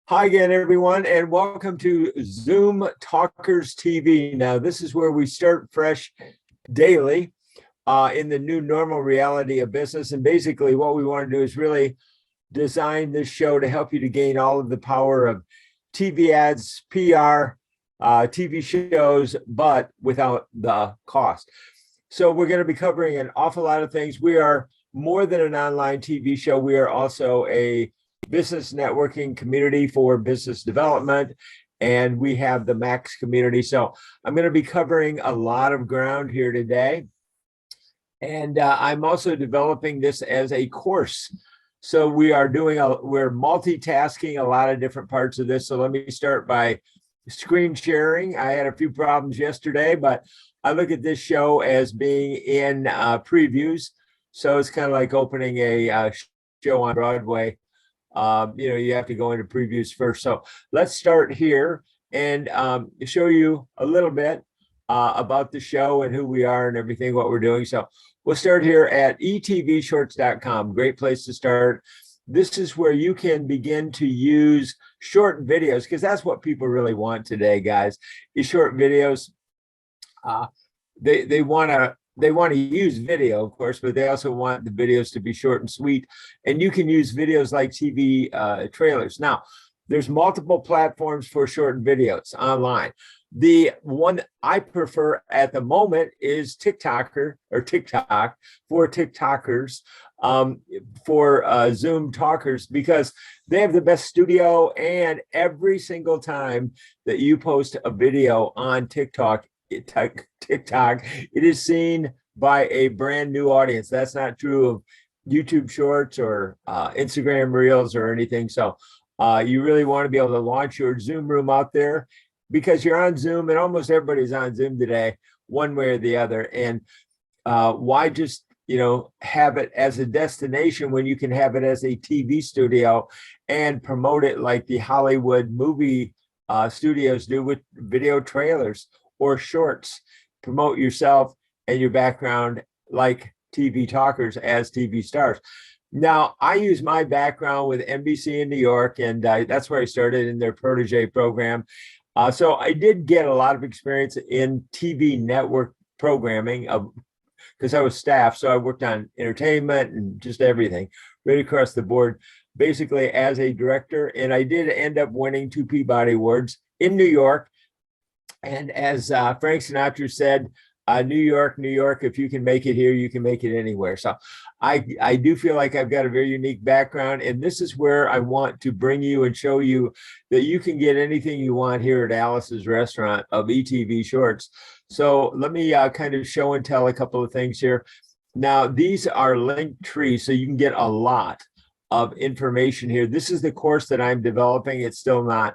Hi again, everyone, and welcome to Zoom Talkers TV. Now, this is where we start fresh daily in the new normal reality of business. And basically, what we want to do is really design this show to help you to gain all of the power of TV ads, PR, TV shows, but without the cost. So we're going to be covering an awful lot of things. We are more than an online TV show. We are also a business networking community for business development, and we have the Max community. So I'm going to be covering a lot of ground here today. And I'm also developing this as a course. So we're multitasking a lot of different parts of this. So let me start by screen sharing. I had a few problems yesterday, but I look at this show as being in previews. So it's kind of like opening a show on Broadway. You have to go into previews first. So let's start here and show you a little bit about the show and who we are and everything, what we're doing. So we'll start here at eTVshorts.com. Great place to start. This is where you can begin to use short videos, because that's what people really want today, guys, is short videos. They want to use video, of course, but they also want the videos to be short and sweet. And you can use videos like TV trailers. Now, there's multiple platforms for short videos online. The one I prefer at the moment is TikTok for TikTokers, for Zoom talkers, because they have the best studio, and every single time that you post a video on TikTok, it is seen by a brand new audience. That's not true of YouTube Shorts or Instagram Reels or anything. So you really want to be able to launch your Zoom room out there, because you're on Zoom, and almost everybody's on Zoom today, one way or the other. And why just have it as a destination when you can have it as a TV studio and promote it like the Hollywood movie studios do with video trailers or shorts? Promote yourself and your background like TV talkers as TV stars. Now, I use my background with NBC in New York, and that's where I started in their protege program. So I did get a lot of experience in TV network programming because I was staff. So I worked on entertainment and just everything right across the board, basically as a director. And I did end up winning 2 Peabody Awards in New York. And as Frank Sinatra said, New York, New York, if you can make it here, you can make it anywhere. So I do feel like I've got a very unique background, and this is where I want to bring you and show you that you can get anything you want here at Alice's restaurant of eTV Shorts. So let me kind of show and tell a couple of things here. Now, these are linked trees, so you can get a lot of information here. This is the course that I'm developing. It's still not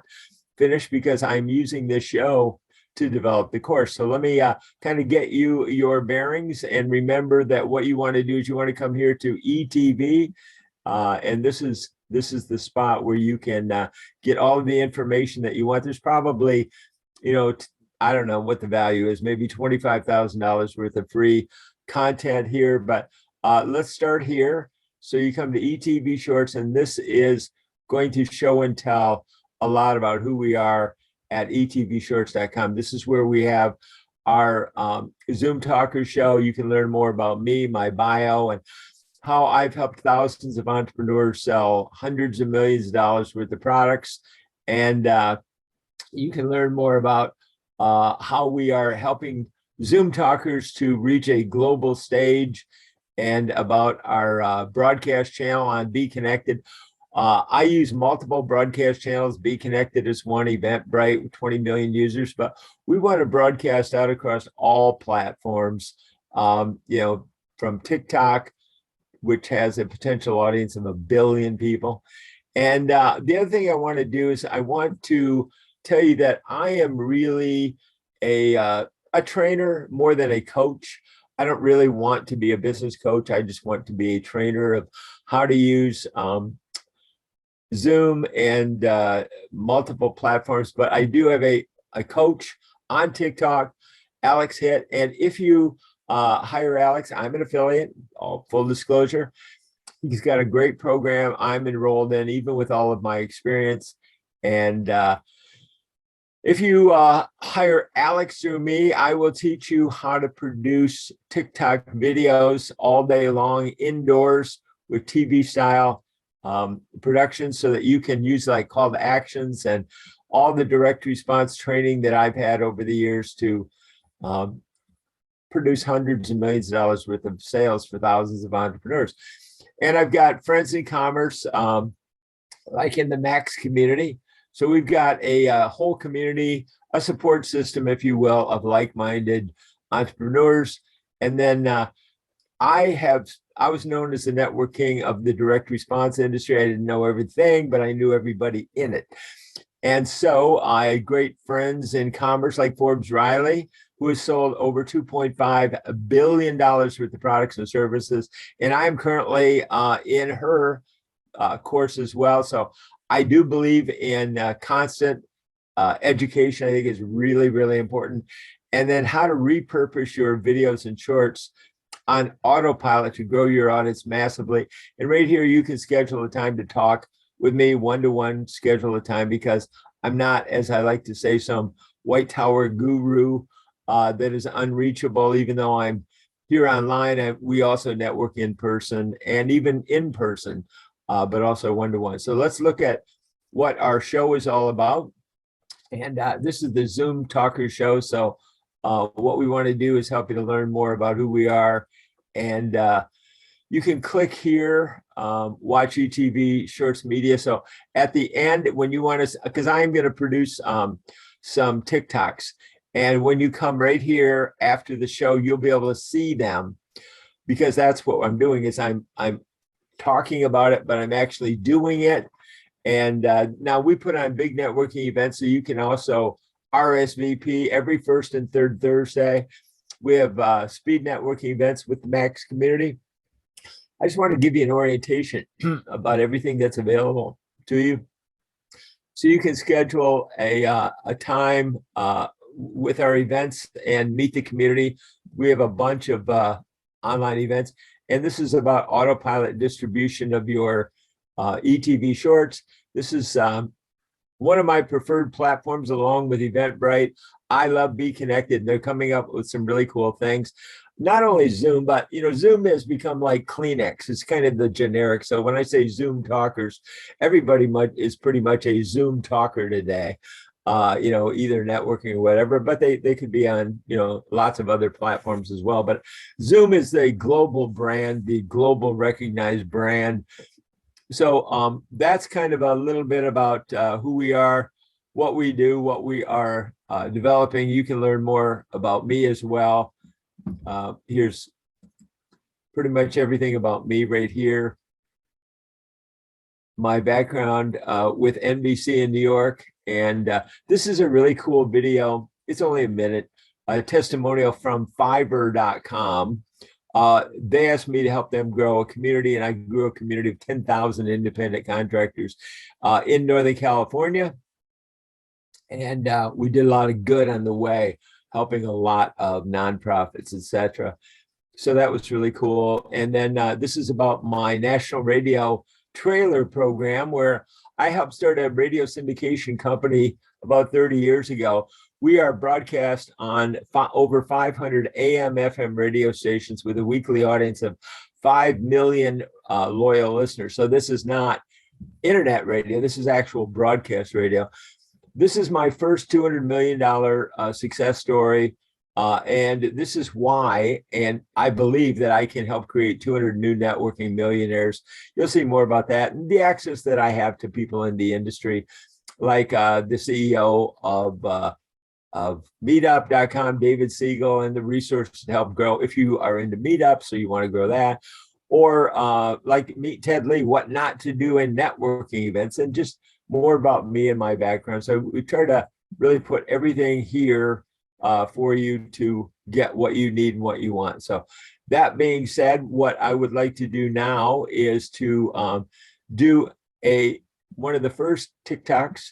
finished because I'm using this show to develop the course. So let me kind of get you your bearings, and remember that what you want to do is you want to come here to eTV, and this is the spot where you can get all of the information that you want. There's probably, I don't know what the value is, maybe $25,000 worth of free content here, but let's start here. So you come to eTV Shorts, and this is going to show and tell a lot about who we are at eTVshorts.com. This is where we have our Zoom Talker show. You can learn more about me, my bio, and how I've helped thousands of entrepreneurs sell hundreds of millions of dollars worth of products. And you can learn more about how we are helping Zoom Talkers to reach a global stage, and about our broadcast channel on Be Connected. I use multiple broadcast channels. Be Connected is one, Eventbrite with 20 million users, but we want to broadcast out across all platforms, from TikTok, which has a potential audience of 1 billion people. And the other thing I want to do is I want to tell you that I am really a trainer more than a coach. I don't really want to be a business coach. I just want to be a trainer of how to use Zoom and multiple platforms. But I do have a coach on TikTok, Alex Hitt. And if you hire Alex, I'm an affiliate, all full disclosure. He's got a great program I'm enrolled in, even with all of my experience. And if you hire Alex through me, I will teach you how to produce TikTok videos all day long indoors with TV style production, so that you can use like call to actions and all the direct response training that I've had over the years to produce hundreds of millions of dollars worth of sales for thousands of entrepreneurs. And I've got friends in commerce, like in the Max community. So we've got a whole community, a support system, if you will, of like-minded entrepreneurs. And then I was known as the network king of the direct response industry. I didn't know everything, but I knew everybody in it. And so I had great friends in commerce like Forbes Riley, who has sold over $2.5 billion worth of products and services. And I'm currently in her course as well. So I do believe in constant education. I think is really, really important. And then how to repurpose your videos and shorts on autopilot to grow your audience massively. And right here, you can schedule a time to talk with me, one-to-one, schedule a time, because I'm not, as I like to say, some white tower guru that is unreachable, even though I'm here online. We also network in person and even in person, but also one-to-one. So let's look at what our show is all about. And this is the Zoom Talker Show. So what we want to do is help you to learn more about who we are. And you can click here, watch eTV Shorts Media. So at the end, when you want to, because I'm going to produce some TikToks. And when you come right here after the show, you'll be able to see them, because that's what I'm doing is I'm talking about it, but I'm actually doing it. And now we put on big networking events, so you can also RSVP every first and third Thursday. We have speed networking events with the Max community. I just want to give you an orientation about everything that's available to you, so you can schedule a time with our events and meet the community. We have a bunch of online events, and this is about autopilot distribution of your eTV Shorts. This is one of my preferred platforms, along with Eventbrite. I love Be Connected. They're coming up with some really cool things. Not only Zoom, but Zoom has become like Kleenex. It's kind of the generic. So when I say Zoom talkers, everybody is pretty much a Zoom talker today. Either networking or whatever, but they could be on lots of other platforms as well. But Zoom is the global brand, the global recognized brand. So that's kind of a little bit about who we are, what we do, what we are developing. You can learn more about me as well. Here's pretty much everything about me right here. My background with NBC in New York. And this is a really cool video. It's only a minute, a testimonial from Fiverr.com. They asked me to help them grow a community, and I grew a community of 10,000 independent contractors in Northern California. And we did a lot of good on the way, helping a lot of nonprofits, etc. So that was really cool. And then this is about my national radio trailer program, where I helped start a radio syndication company about 30 years ago. We are broadcast on over 500 AM, FM radio stations with a weekly audience of 5 million loyal listeners. So this is not internet radio. This is actual broadcast radio. This is my first $200 million success story. And this is why, and I believe that I can help create 200 new networking millionaires. You'll see more about that, and the access that I have to people in the industry, like the CEO of meetup.com, David Siegel, and the resources to help grow. If you are into meetups, so you want to grow that, or like meet Ted Lee, what not to do in networking events, and just more about me and my background. So we try to really put everything here for you to get what you need and what you want. So that being said, what I would like to do now is to do one of the first TikToks.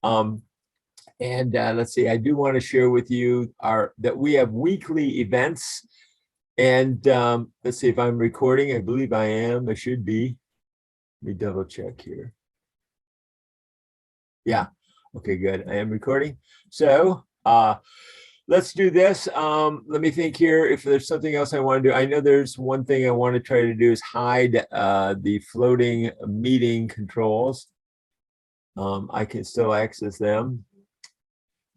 And let's see, I do want to share with you that we have weekly events. And let's see if I'm recording. I believe I am. I should be. Let me double check here. Yeah. Okay, good. I am recording. So let's do this. Let me think here if there's something else I want to do. I know there's one thing I want to try to do is hide the floating meeting controls. I can still access them.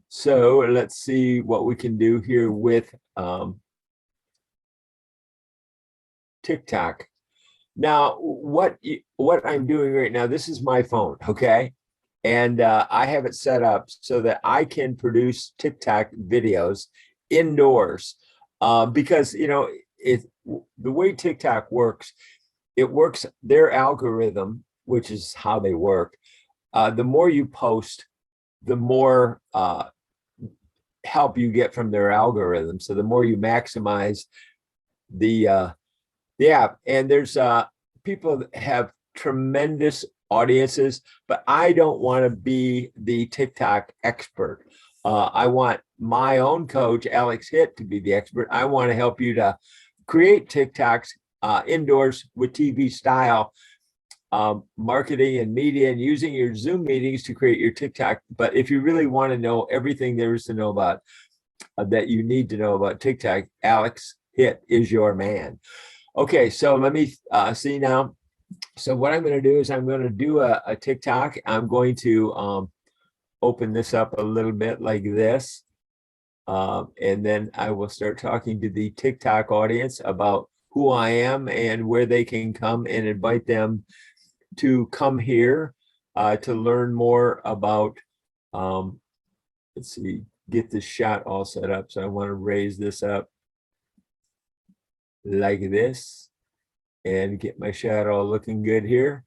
So let's see what we can do here with TikTok. Now, what I'm doing right now, this is my phone, okay? And I have it set up so that I can produce TikTok videos indoors because, you know, the way TikTok works, it works their algorithm, which is how they work. The more you post, the more help you get from their algorithm. So the more you maximize the app, and there's people that have tremendous audiences, but I don't want to be the TikTok expert. I want my own coach, Alex Hitt, to be the expert. I want to help you to create TikToks indoors with TV style marketing and media, and using your Zoom meetings to create your TikTok. But if you really want to know everything there is to know about that you need to know about TikTok, Alex Hitt is your man. Okay, so let me see now. So what I'm going to do is I'm going to do a TikTok. I'm going to open this up a little bit like this. And then I will start talking to the TikTok audience about who I am and where they can come, and invite them to come here to learn more about, let's see, get this shot all set up. So I want to raise this up like this and get my shot all looking good here.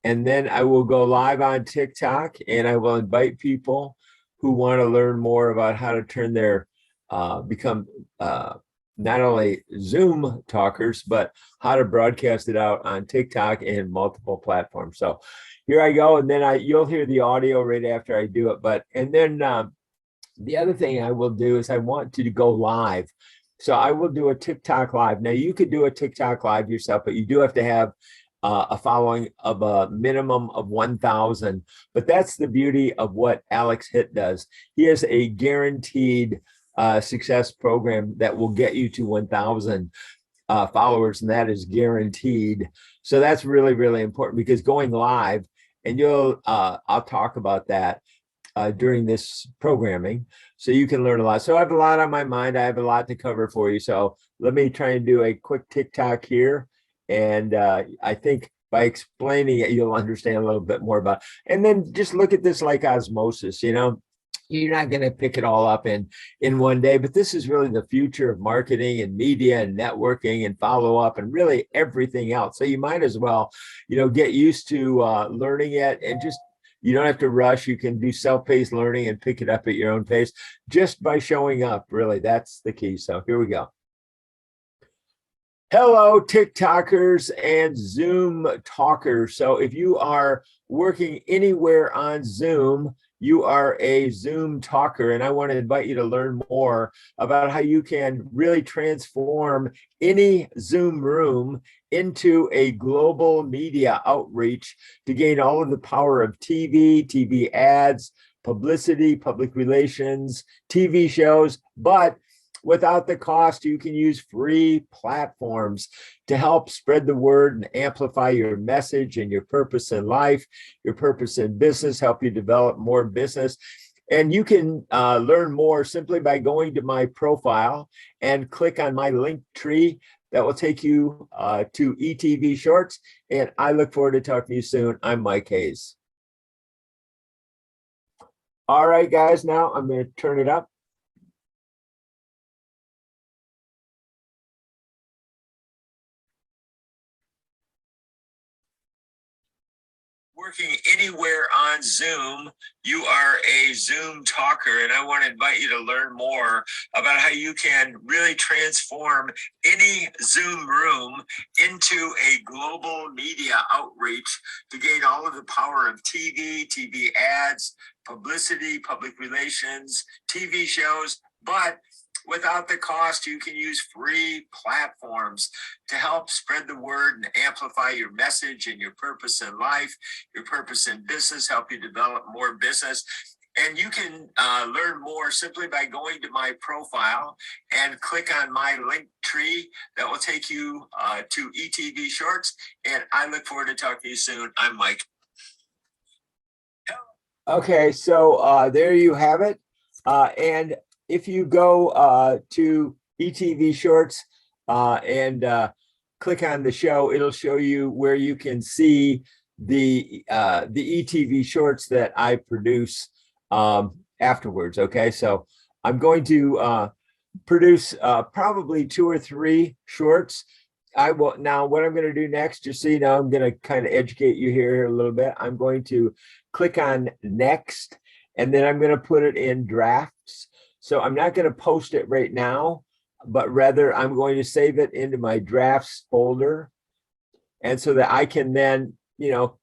And then I will go live on TikTok, and I will invite people who want to learn more about how to turn their, become not only Zoom talkers, but how to broadcast it out on TikTok and multiple platforms. So here I go. And then you'll hear the audio right after I do it. And then the other thing I will do is I want to go live. So I will do a TikTok live. Now you could do a TikTok live yourself, but you do have to have a following of a minimum of 1,000. But that's the beauty of what Alex Hitt does. He has a guaranteed success program that will get you to 1,000 followers, and that is guaranteed. So that's really, really important, because going live, and I'll talk about that during this programming, so you can learn a lot. So I have a lot on my mind. I have a lot to cover for you. So let me try and do a quick TikTok here. And I think by explaining it, you'll understand a little bit more about it. And then just look at this like osmosis, you know. You're not going to pick it all up in one day, but this is really the future of marketing and media and networking and follow-up and really everything else. So you might as well, you know, get used to learning it, and just, you don't have to rush. You can do self-paced learning and pick it up at your own pace just by showing up. Really, that's the key. So here we go. Hello, TikTokers and Zoom talkers. So if you are working anywhere on Zoom, you are a Zoom talker, and I want to invite you to learn more about how you can really transform any Zoom room into a global media outreach to gain all of the power of TV ads, publicity, public relations, TV shows, but without the cost. You can use free platforms to help spread the word and amplify your message and your purpose in life, your purpose in business, help you develop more business. And you can learn more simply by going to my profile and click on my link tree. That will take you to eTVshorts. And I look forward to talking to you soon. I'm Mike Hayes. All right, guys, now I'm going to turn it up. Working anywhere on Zoom, you are a Zoom talker, and I want to invite you to learn more about how you can really transform any Zoom room into a global media outreach to gain all of the power of TV ads, publicity, public relations, TV shows, but without the cost. You can use free platforms to help spread the word and amplify your message and your purpose in life, your purpose in business, help you develop more business. And you can learn more simply by going to my profile and click on my link tree. That will take you to eTVshorts. And I look forward to talking to you soon. I'm Mike. Okay, so there you have it. And if you go to eTVshorts and click on the show, it'll show you where you can see the eTVshorts that I produce afterwards. Okay, so I'm going to produce probably 2 or 3 shorts. I will now, what I'm going to do next, just so you know, I'm going to kind of educate you here a little bit. I'm going to click on next, and then I'm going to put it in drafts. So I'm not going to post it right now, but rather I'm going to save it into my drafts folder. And so that I can then, you know,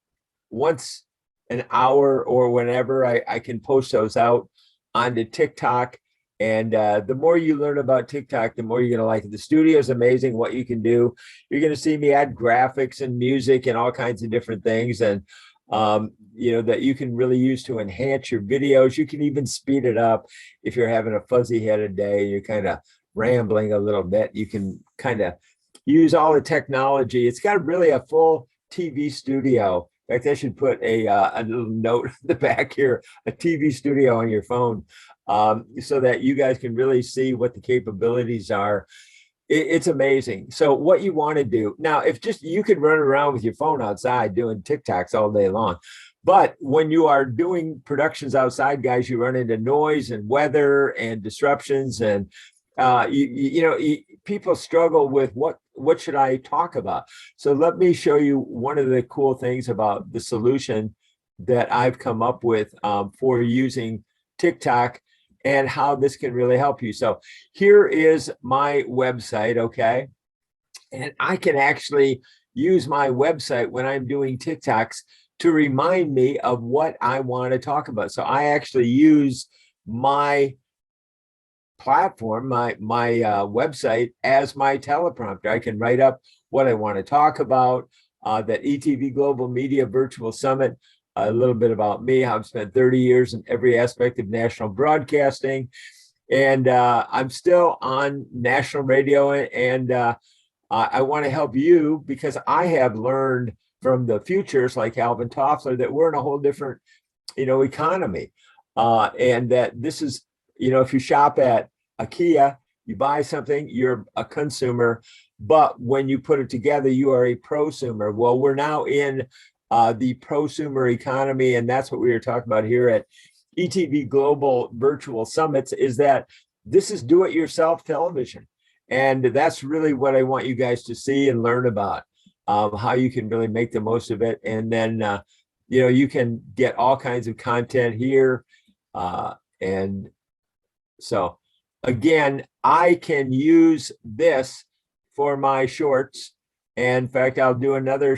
once an hour or whenever I can post those out onto TikTok. And the more you learn about TikTok, the more you're going to like it. The studio is amazing what you can do. You're going to see me add graphics and music and all kinds of different things. And, you know, that you can really use to enhance your videos. You can even speed it up if you're having a fuzzy headed day, you're kind of rambling a little bit. You can kind of use all the technology. It's got really a full TV studio. In fact, I should put a little note in the back here, a TV studio on your phone, so that you guys can really see what the capabilities are. It's amazing. So what you want to do now, if just you could run around with your phone outside doing TikToks all day long. But when you are doing productions outside, guys, you run into noise and weather and disruptions. And, people struggle with what should I talk about? So let me show you one of the cool things about the solution that I've come up with for using TikTok and how this can really help you. So here is my website, okay? And I can actually use my website when I'm doing TikToks to remind me of what I want to talk about. So I actually use my platform, my website as my teleprompter. I can write up what I want to talk about, that eTV Global Media Virtual Summit, a little bit about me, how I've spent 30 years in every aspect of national broadcasting. And I'm still on national radio, and I want to help you because I have learned from the futures like Alvin Toffler that we're in a whole different, economy. And that this is, if you shop at IKEA, you buy something, you're a consumer, but when you put it together, you are a prosumer. Well, we're now in the prosumer economy, and that's what we were talking about here at eTV Global Virtual Summits, is that this is do-it-yourself television. And that's really what I want you guys to see and learn about, how you can really make the most of it. And then, you can get all kinds of content here. And so, again, I can use this for my shorts. And in fact, I'll do another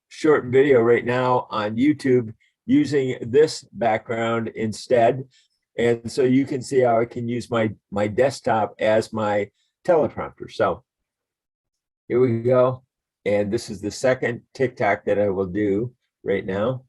short video right now on YouTube using this background instead. And so you can see how I can use my desktop as my teleprompter. So here we go. And this is the second TikTok that I will do right now.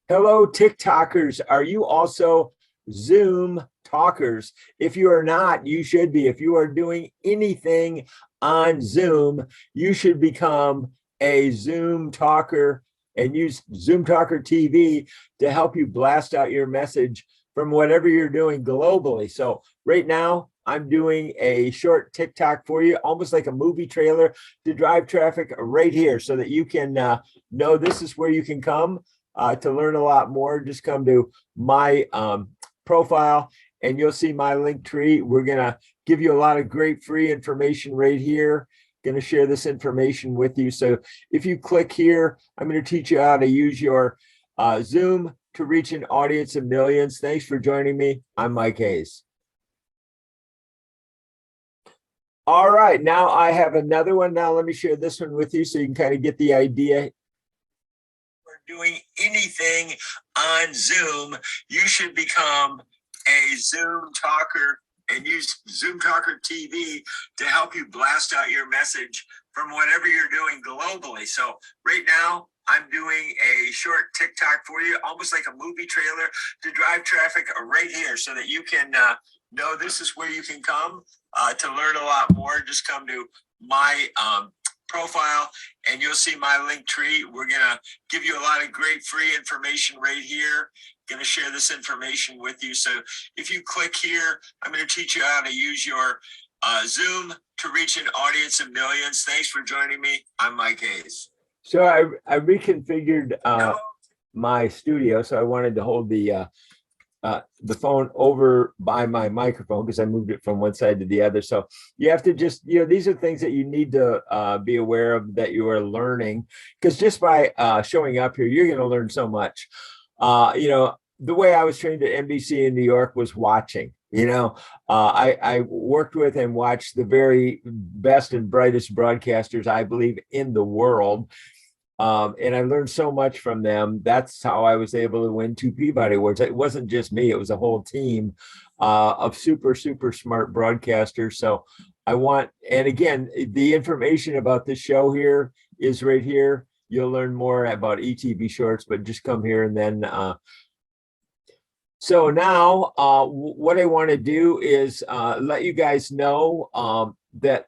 Hello, TikTokers. Are you also Zoom talkers? If you are not, you should be. If you are doing anything on Zoom, you should become a Zoom talker and use Zoom Talker TV to help you blast out your message from whatever you're doing globally. So right now, I'm doing a short TikTok for you, almost like a movie trailer to drive traffic right here so that you can know this is where you can come to learn a lot more. Just come to my profile and you'll see my link tree. We're going to give you a lot of great free information right here. Going to share this information with you. So if you click here, I'm going to teach you how to use your Zoom to reach an audience of millions. Thanks for joining me. I'm Mike Hayes. All right, now I have another one. Now let me share this one with you so you can kind of get the idea. We're doing anything on Zoom, you should become a Zoom talker and use Zoom Talker TV to help you blast out your message from whatever you're doing globally. So right now, I'm doing a short TikTok for you, almost like a movie trailer to drive traffic right here so that you can know this is where you can come to learn a lot more. Just come to my profile and you'll see my link tree. We're going to give you a lot of great free information right here. Going to share this information with you. So if you click here, I'm going to teach you how to use your Zoom to reach an audience of millions. Thanks for joining me. I'm Mike Hayes. So I reconfigured my studio. So I wanted to hold the phone over by my microphone because I moved it from one side to the other. So you have to just, these are things that you need to be aware of that you are learning, because just by showing up here, you're going to learn so much. The way I was trained at NBC in New York was watching. I worked with and watched the very best and brightest broadcasters, I believe, in the world. And I learned so much from them. That's how I was able to win 2 Peabody Awards. It wasn't just me. It was a whole team of super, super smart broadcasters. So and again, the information about this show here is right here. You'll learn more about eTVshorts, but just come here and then so now what I want to do is let you guys know that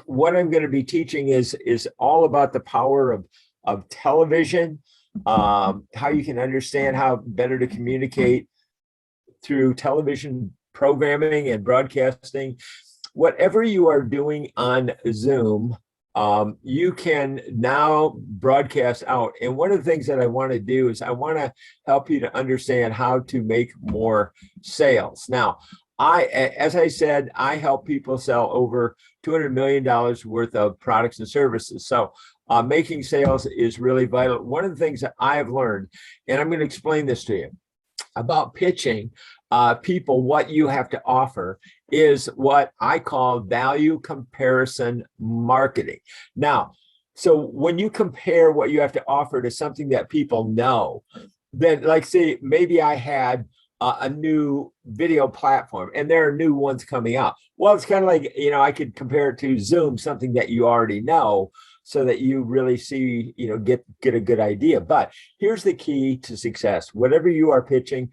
what I'm going to be teaching is all about the power of television, how you can understand how better to communicate through television programming and broadcasting. Whatever you are doing on Zoom, you can now broadcast out. And one of the things that I want to do is I want to help you to understand how to make more sales. Now, as I said, I help people sell over $200 million worth of products and services. So making sales is really vital. One of the things that I have learned, and I'm going to explain this to you, about pitching people what you have to offer is what I call value comparison marketing. Now, so when you compare what you have to offer to something that people know, then like say, maybe I had a new video platform and there are new ones coming out. Well, it's kind of like, I could compare it to Zoom, something that you already know, so that you really see, get a good idea. But here's the key to success. Whatever you are pitching,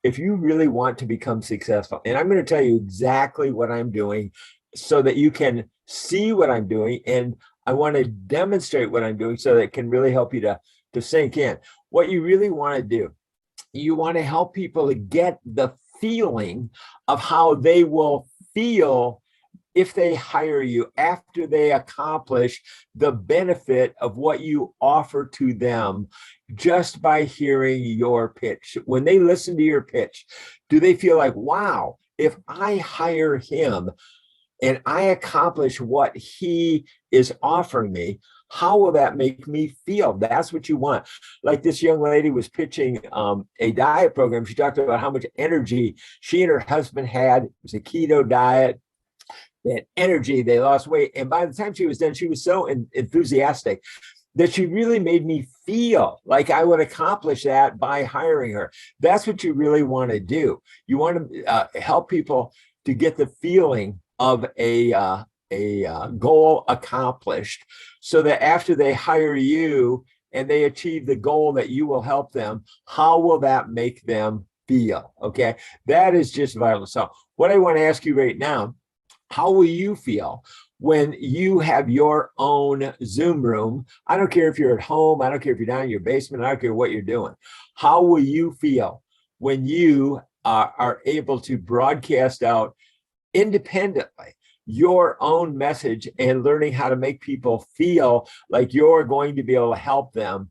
if you really want to become successful, and I'm going to tell you exactly what I'm doing so that you can see what I'm doing, and I want to demonstrate what I'm doing so that it can really help you to sink in. What you really want to do, you want to help people to get the feeling of how they will feel if they hire you after they accomplish the benefit of what you offer to them just by hearing your pitch. When they listen to your pitch, do they feel like, wow, if I hire him and I accomplish what he is offering me, how will that make me feel? That's what you want. Like this young lady was pitching a diet program. She talked about how much energy she and her husband had. It was a keto diet. They had energy, they lost weight. And by the time she was done, she was so enthusiastic that she really made me feel like I would accomplish that by hiring her. That's what you really want to do. You want to help people to get the feeling of a goal accomplished, so that after they hire you and they achieve the goal that you will help them, how will that make them feel? Okay, that is just vital. So what I want to ask you right now, how will you feel when you have your own Zoom room? I don't care if you're at home. I don't care if you're down in your basement. I don't care what you're doing. How will you feel when you are able to broadcast out independently your own message and learning how to make people feel like you're going to be able to help them,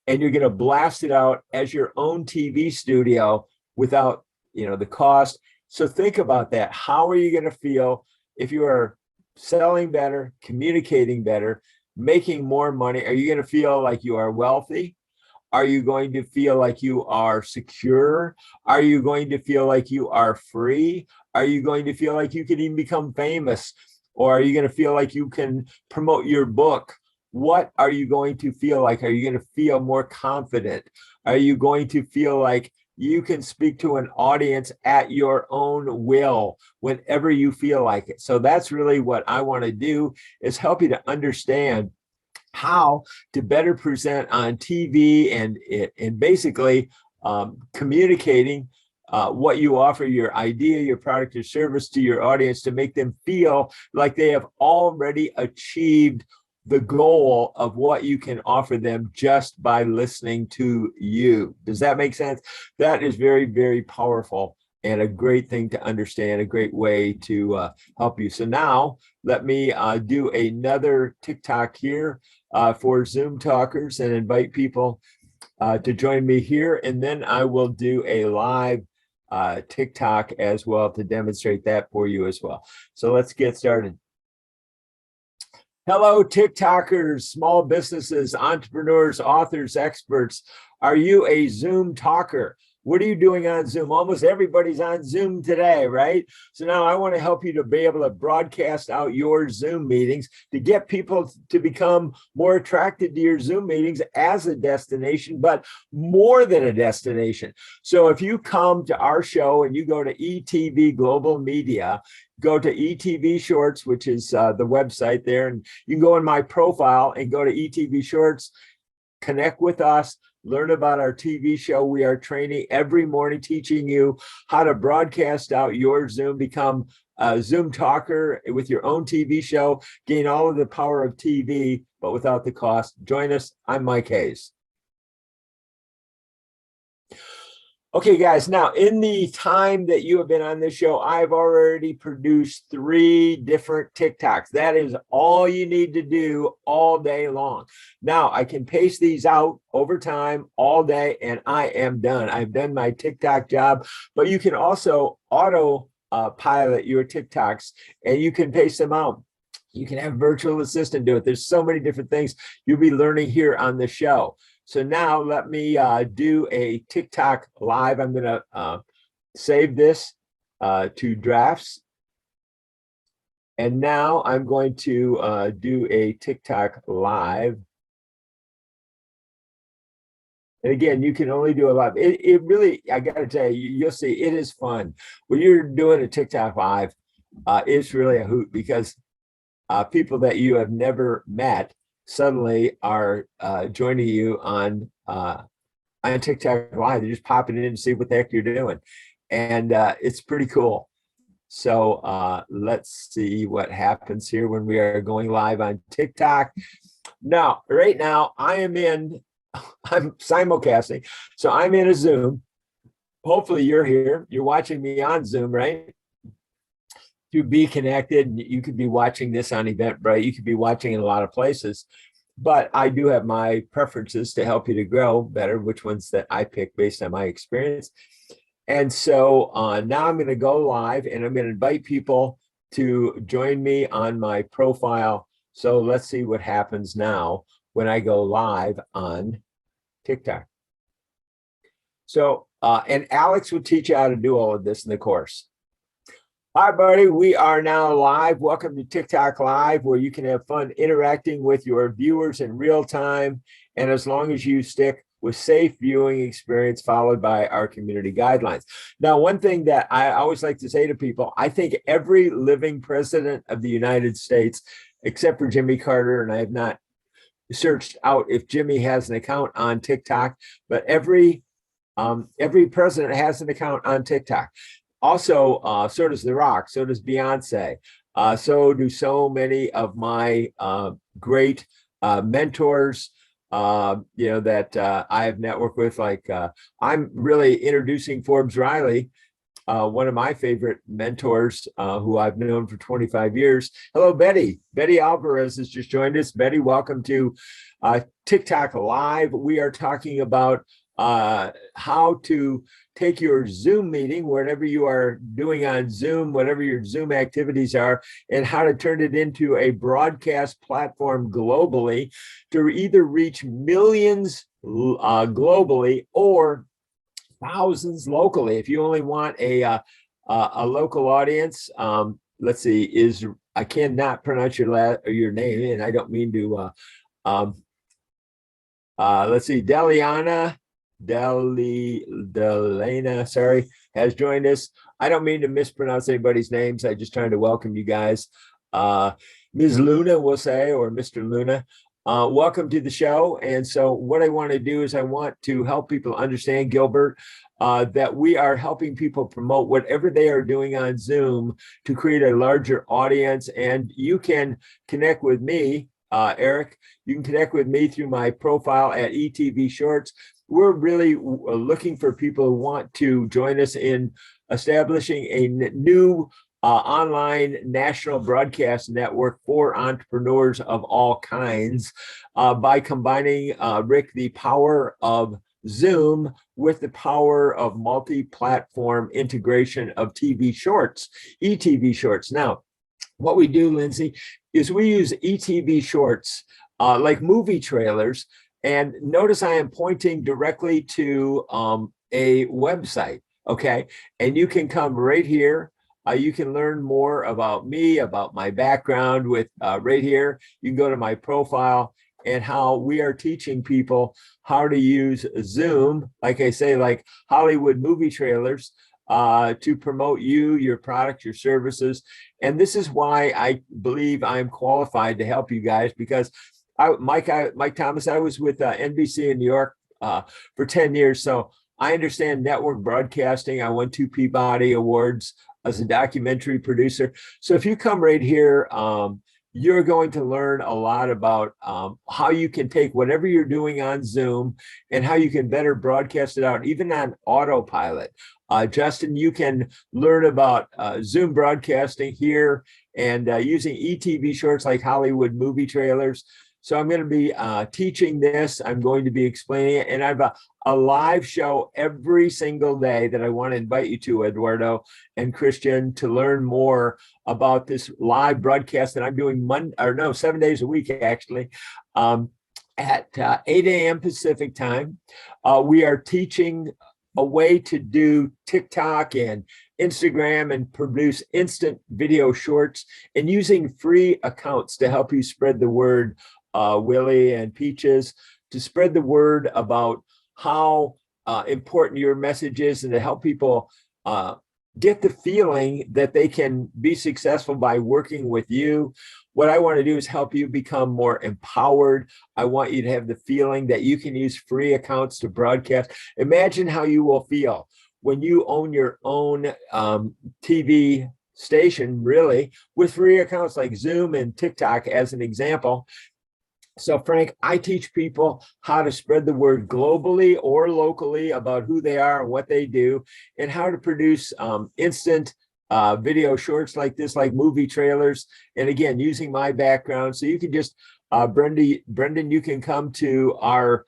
and you're going to blast it out as your own TV studio without, the cost? So think about that. How are you going to feel if you are selling better, communicating better, making more money? Are you going to feel like you are wealthy? Are you going to feel like you are secure? Are you going to feel like you are free? Are you going to feel like you can even become famous? Or are you going to feel like you can promote your book? What are you going to feel like? Are you going to feel more confident? Are you going to feel like you can speak to an audience at your own will whenever you feel like it. So that's really what I want to do, is help you to understand how to better present on TV and basically communicating what you offer, your idea, your product or service to your audience, to make them feel like they have already achieved the goal of what you can offer them just by listening to you. Does that make sense? That is very, very powerful and a great thing to understand, a great way to help you. So now let me do another TikTok here for Zoom talkers and invite people to join me here. And then I will do a live TikTok as well to demonstrate that for you as well. So let's get started. Hello, TikTokers, small businesses, entrepreneurs, authors, experts. Are you a Zoom talker? What are you doing on Zoom? Almost everybody's on Zoom today, right? So now I want to help you to be able to broadcast out your Zoom meetings to get people to become more attracted to your Zoom meetings as a destination, but more than a destination. So if you come to our show and you go to eTV Global Media, go to eTVshorts, which is the website there, and you can go in my profile and go to eTVshorts, connect with us, learn about our TV show. We are training every morning, teaching you how to broadcast out your Zoom, become a Zoom talker with your own TV show, gain all of the power of TV, but without the cost. Join us. I'm Mike Hayes. Okay, guys, now in the time that you have been on this show, I've already produced 3 different TikToks. That is all you need to do all day long. Now, I can paste these out over time all day, and I am done. I've done my TikTok job, but you can also auto pilot your TikToks, and you can paste them out. You can have virtual assistant do it. There's so many different things you'll be learning here on the show. So now let me do a TikTok live. I'm going to save this to drafts. And now I'm going to do a TikTok live. And again, you can only do a live. It really, I got to tell you, you'll see, it is fun. When you're doing a TikTok live, it's really a hoot, because people that you have never met suddenly are joining you on TikTok live. They're just popping in to see what the heck you're doing, and it's pretty cool. So let's see what happens here when we are going live on TikTok. Now, right now, I'm simulcasting, so I'm in a Zoom. Hopefully, you're here. You're watching me on Zoom, right? To be connected. You could be watching this on Eventbrite. You could be watching in a lot of places, but I do have my preferences to help you to grow better, which ones that I pick based on my experience. And so now I'm going to go live, and I'm going to invite people to join me on my profile. So let's see what happens now when I go live on TikTok. So, and Alex will teach you how to do all of this in the course. Hi, buddy. We are now live. Welcome to TikTok Live, where you can have fun interacting with your viewers in real time. And as long as you stick with safe viewing experience followed by our community guidelines. Now, one thing that I always like to say to people, I think every living president of the United States, except for Jimmy Carter, and I have not searched out if Jimmy has an account on TikTok, but every president has an account on TikTok. Also, so does The Rock, so does Beyonce, so do so many of my great mentors, that I have networked with. Like I'm really introducing Forbes Riley, one of my favorite mentors, who I've known for 25 years. Hello, Betty. Betty Alvarez has just joined us. Betty, welcome to TikTok Live. We are talking about how to take your Zoom meeting, whatever you are doing on Zoom, whatever your Zoom activities are, and how to turn it into a broadcast platform globally to either reach millions globally or thousands locally. If you only want a local audience, let's see, I cannot pronounce your name, and I don't mean to. Let's see, Deliana Delena, sorry, has joined us. I don't mean to mispronounce anybody's names. I'm just trying to welcome you guys. Ms. Luna, we'll say, or Mr. Luna, welcome to the show. And so what I want to do is I want to help people understand, Gilbert, that we are helping people promote whatever they are doing on Zoom to create a larger audience. And you can connect with me, Eric. You can connect with me through my profile at eTVshorts. We're really looking for people who want to join us in establishing a new online national broadcast network for entrepreneurs of all kinds by combining, Rick, the power of Zoom with the power of multi-platform integration of TV shorts, eTV shorts. Now, what we do, Lindsay, is we use eTV shorts like movie trailers. And notice I am pointing directly to a website, okay? And you can come right here. You can learn more about me, about my background with right here. You can go to my profile and how we are teaching people how to use Zoom, like I say, like Hollywood movie trailers, to promote you, your product, your services. And this is why I believe I'm qualified to help you guys, because Mike Thomas, I was with NBC in New York for 10 years. So I understand network broadcasting. I won 2 Peabody Awards as a documentary producer. So if you come right here, you're going to learn a lot about how you can take whatever you're doing on Zoom and how you can better broadcast it out, even on autopilot. Justin, you can learn about Zoom broadcasting here and using eTV shorts like Hollywood movie trailers. So I'm going to be teaching this. I'm going to be explaining it. And I have a live show every single day that I want to invite you to, Eduardo and Christian, to learn more about this live broadcast that I'm doing 7 days a week, actually, at 8 a.m. Pacific time. We are teaching a way to do TikTok and Instagram and produce instant video shorts and using free accounts to help you spread the word, Willie and Peaches, to spread the word about how important your message is and to help people get the feeling that they can be successful by working with you. What I want to do is help you become more empowered. I want you to have the feeling that you can use free accounts to broadcast. Imagine how you will feel when you own your own TV station, really, with free accounts like Zoom and TikTok as an example. So, Frank, I teach people how to spread the word globally or locally about who they are and what they do, and how to produce instant video shorts like this, like movie trailers. And again, using my background. So you can just, Brendan, you can come to our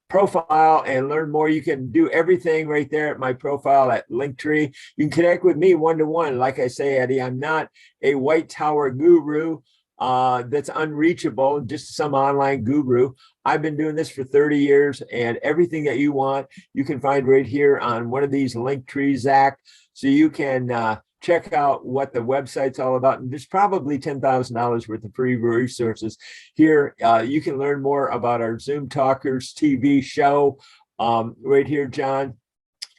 profile and learn more. You can do everything right there at my profile at Linktree. You can connect with me one-to-one. Like I say, Eddie, I'm not a white tower guru that's unreachable, just some online guru. I've been doing this for 30 years, and everything that you want, you can find right here on one of these link trees, Zach. So you can check out what the website's all about. And there's probably $10,000 worth of free resources here. You can learn more about our Zoom Talkers TV show right here, John.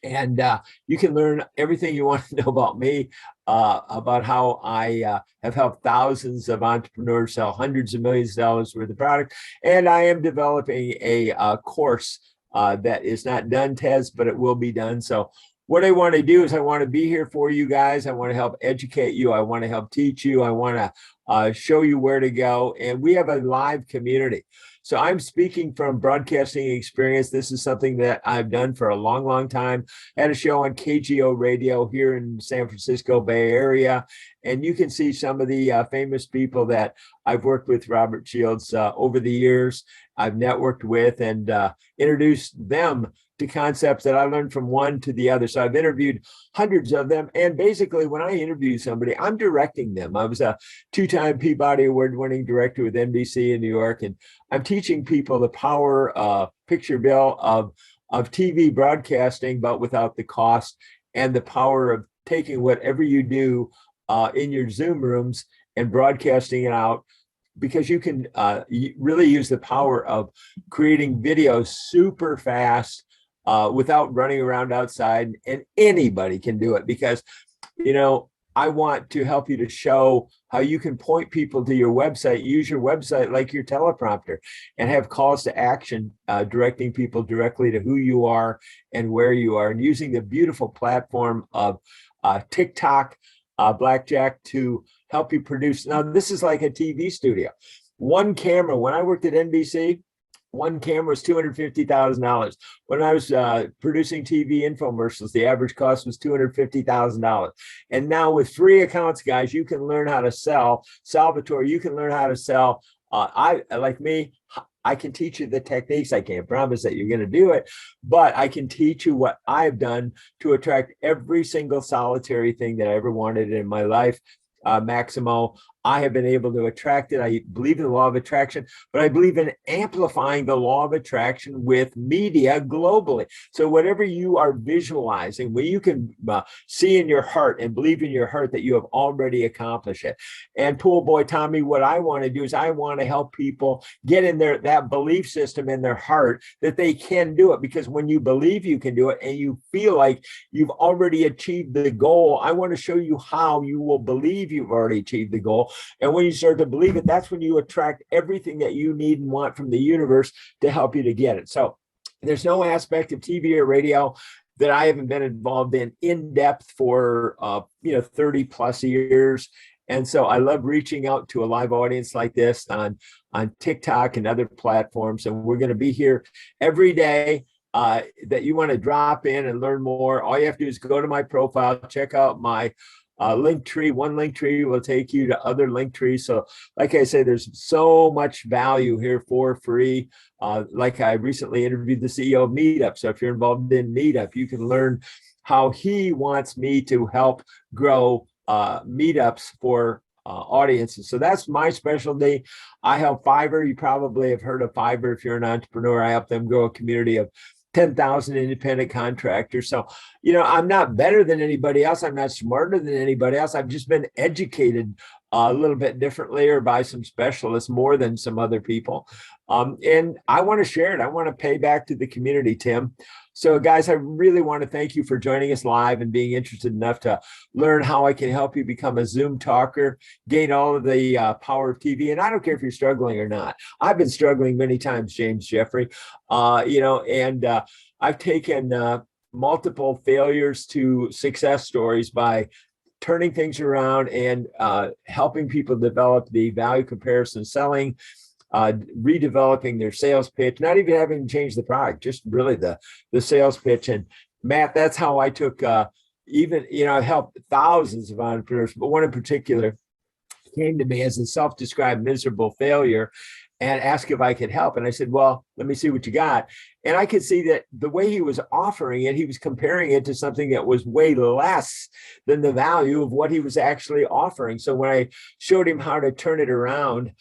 And you can learn everything you want to know about me, about how I have helped thousands of entrepreneurs sell hundreds of millions of dollars worth of product. And I am developing a course that is not done, Tez, but it will be done. So what I want to do is I want to be here for you guys. I want to help educate you. I want to help teach you. I want to show you where to go. And we have a live community. So I'm speaking from broadcasting experience. This is something that I've done for a long, long time. I had a show on KGO radio here in San Francisco Bay Area. And you can see some of the famous people that I've worked with, Robert Shields, over the years. I've networked with and introduced them to concepts that I learned from one to the other. So I've interviewed hundreds of them. And basically, when I interview somebody, I'm directing them. I was a 2-time Peabody Award-winning director with NBC in New York. And I'm teaching people the power of picture bill of TV broadcasting, but without the cost, and the power of taking whatever you do in your Zoom rooms and broadcasting it out because you can really use the power of creating videos super fast without running around outside, and anybody can do it because, I want to help you to show how you can point people to your website, use your website like your teleprompter, and have calls to action, directing people directly to who you are and where you are, and using the beautiful platform of TikTok, Blackjack, to help you produce. Now, this is like a TV studio. One camera, when I worked at NBC, one camera was $250,000. When I was producing TV infomercials, the average cost was $250,000. And now with free accounts, guys, you can learn how to sell. Salvatore, you can learn how to sell. I can teach you the techniques. I can't promise that you're going to do it, but I can teach you what I've done to attract every single solitary thing that I ever wanted in my life. Maximo, I have been able to attract it. I believe in the law of attraction, but I believe in amplifying the law of attraction with media globally. So whatever you are visualizing, where you can see in your heart and believe in your heart that you have already accomplished it. And Pool Boy Tommy, what I want to do is I want to help people get in that belief system in their heart that they can do it. Because when you believe you can do it and you feel like you've already achieved the goal, I want to show you how you will believe you've already achieved the goal. And when you start to believe it, that's when you attract everything that you need and want from the universe to help you to get it. So there's no aspect of TV or radio that I haven't been involved in depth for 30 plus years. And so I love reaching out to a live audience like this on TikTok and other platforms. And we're going to be here every day. That you want to drop in and learn more. All you have to do is go to my profile, check out my link tree. One link tree will take you to other link trees. So like I say, there's so much value here for free. Like I recently interviewed the CEO of Meetup. So if you're involved in Meetup, you can learn how he wants me to help grow meetups for audiences. So that's my specialty. I help Fiverr. You probably have heard of Fiverr if you're an entrepreneur. I help them grow a community of 10,000 independent contractors. So, I'm not better than anybody else. I'm not smarter than anybody else. I've just been educated a little bit differently or by some specialists more than some other people. And I want to share it. I want to pay back to the community, Tim. So guys, I really want to thank you for joining us live and being interested enough to learn how I can help you become a Zoom talker, gain all of the power of TV. And I don't care if you're struggling or not. I've been struggling many times, James Jeffrey, and I've taken multiple failures to success stories by turning things around and helping people develop the value comparison selling, redeveloping their sales pitch, not even having to change the product, just really the sales pitch. And Matt, that's how I took I helped thousands of entrepreneurs, but one in particular came to me as a self-described miserable failure and asked if I could help. And I said, well, let me see what you got. And I could see that the way he was offering it, he was comparing it to something that was way less than the value of what he was actually offering. So when I showed him how to turn it around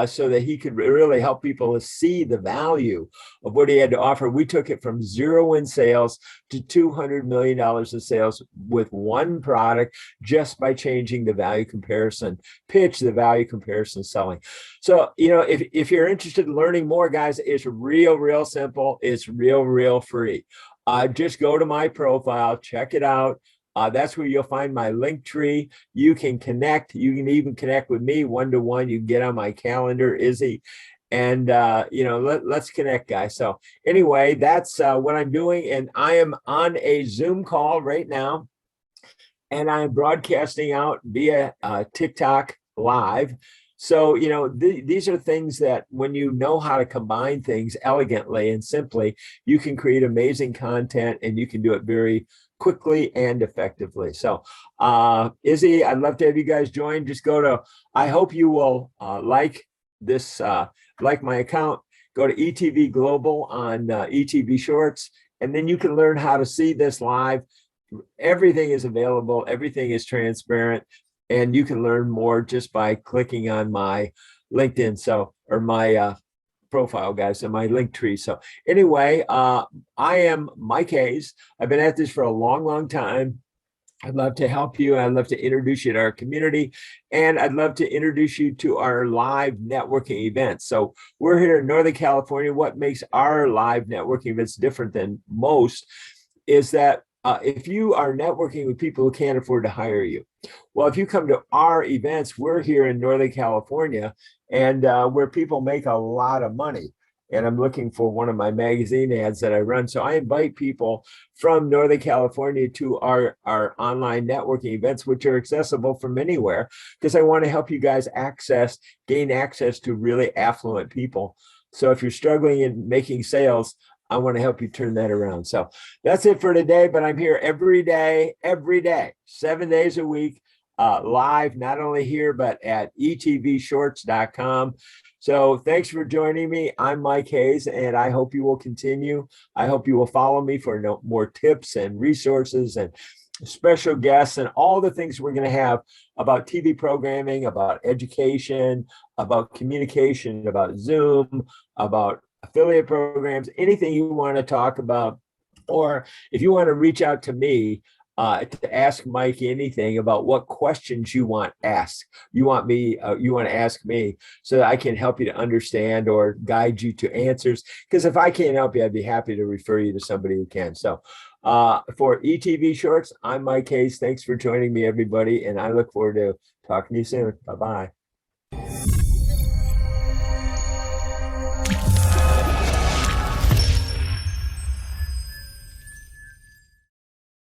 so that he could really help people to see the value of what he had to offer, we took it from 0 in sales to $200 million in sales with one product just by changing the value comparison pitch, the value comparison selling. So, if you're interested in learning more, guys, it's real simple. It's real free. Just go to my profile, check it out. That's where you'll find my link tree. You can connect. You can even connect with me one-to-one. You can get on my calendar, Izzy. And, let's connect, guys. So anyway, that's what I'm doing. And I am on a Zoom call right now. And I'm broadcasting out via TikTok live. So, these are things that when you know how to combine things elegantly and simply, you can create amazing content and you can do it very quickly and effectively. So, Izzy, I'd love to have you guys join. Just go to, I hope you will like this, like my account, go to eTV Global on eTVshorts, and then you can learn how to see this live. Everything is available. Everything is transparent. And you can learn more just by clicking on my LinkedIn, or my profile, guys, and my link tree. So anyway, I am Mike Hayes. I've been at this for a long time. I'd love to help you. I'd love to introduce you to our community, and I'd love to introduce you to our live networking events. So we're here in Northern California. What makes our live networking events different than most is that if you are networking with people who can't afford to hire you, well, if you come to our events, we're here in Northern California, and where people make a lot of money. And I'm looking for one of my magazine ads that I run. So I invite people from Northern California to our online networking events, which are accessible from anywhere, because I want to help you guys gain access to really affluent people. So if you're struggling in making sales, I want to help you turn that around. So that's it for today, but I'm here every day, 7 days a week, live, not only here, but at eTVshorts.com. So thanks for joining me. I'm Mike Hayes, and I hope you will continue. I hope you will follow me for more tips and resources and special guests and all the things we're going to have about TV programming, about education, about communication, about Zoom, about affiliate programs, anything you want to talk about. Or if you want to reach out to me to ask Mike anything about what questions you want asked, you want to ask me so that I can help you to understand or guide you to answers. Because if I can't help you, I'd be happy to refer you to somebody who can. So for eTV Shorts, I'm Mike Hayes. Thanks for joining me, everybody. And I look forward to talking to you soon. Bye-bye.